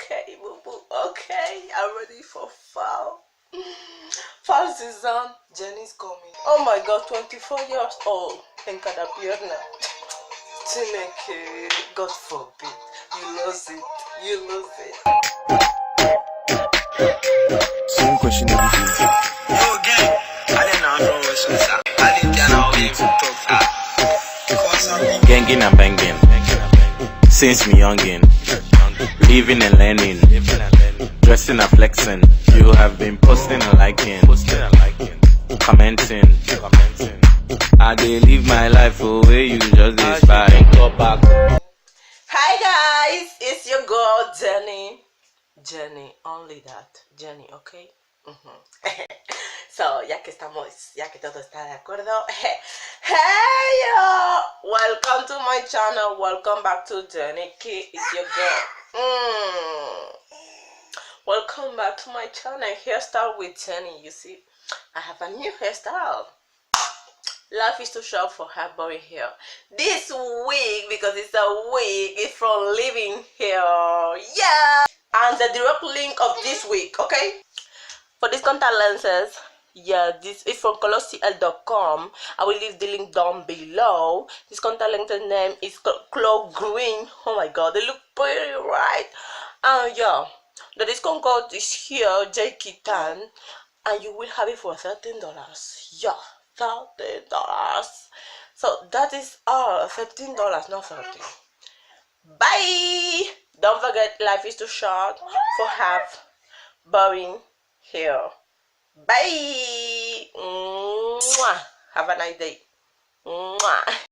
Okay, boo boo. Okay, I'm ready for fall. Fall season. Jenny's coming. Oh my God, 24 years old. Think I'd appear now. Chineke, God forbid. You lose it. You lose it. Same question every day. Okay. I didn't know what's up. I didn't know Gangin' and banging. Since me youngin'. Living and learning. Dressing and flexing. You have been posting and liking. Commenting. I dey live my life the way you just inspire. Hi guys, it's your girl Jenny. Jenny, only that. Jenny, okay? So, ya que todo está de acuerdo. Hey yo! Welcome to my channel. Welcome back to Jenny Key. It's your girl. Welcome back to my channel. Hairstyle with Jenny. You see, I have a new hairstyle. Life is too short for her boy hair. This wig, because it's a wig, is from LEEVEN Hair. Yeah! And the direct link of this wig, okay? For these contact lenses, yeah, this is from colorcl.com. I will leave the link down below. This contact lenses name is Cloud Green. Oh my God, they look pretty, right? And yeah, the discount code is here, JK10, and you will have it for $13. Yeah, $13. So that is all, $15, not 30. Bye. Don't forget, life is too short for have boring hair. Bye. Mwah. Have a nice day. Mwah.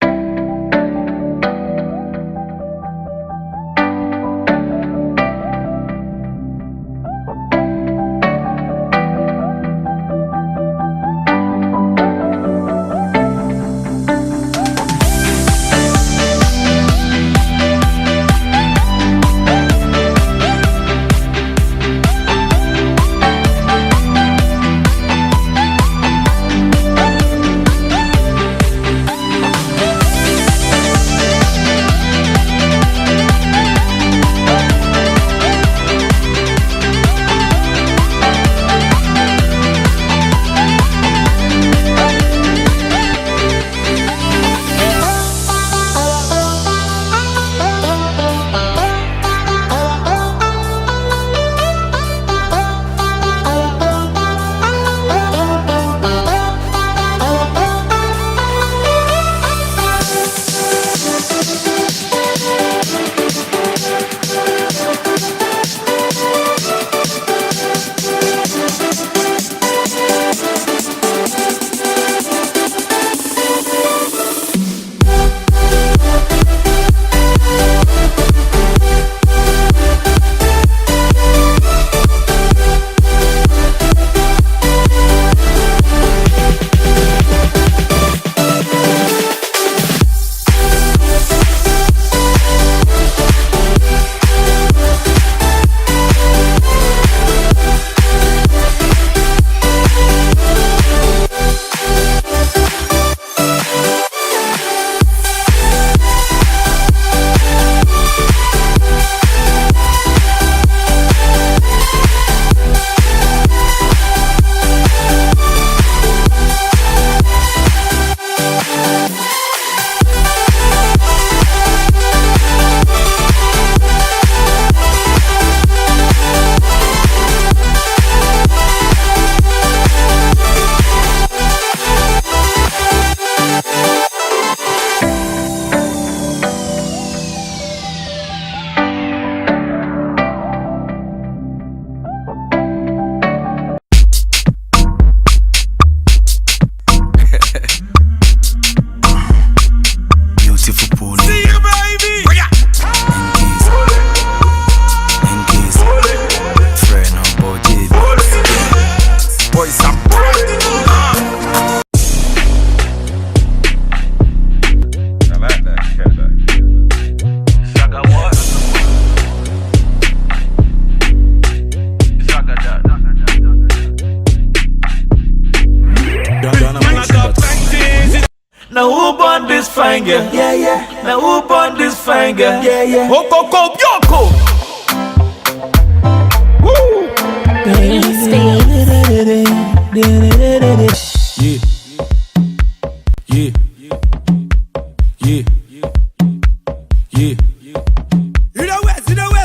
Now who born this fine girl? Yeah, yeah. Now who born this fine girl? Yeah, yeah. Oko Yoko.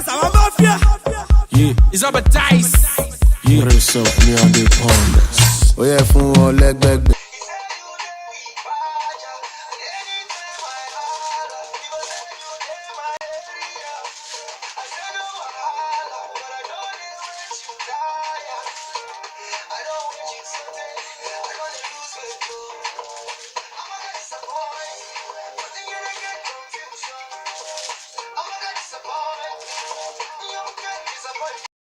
I'm a mafia. It's up a dice. Brace up, me on the pond. Oh yeah, fun wọn lẹ́gbẹ̀gbẹ̀.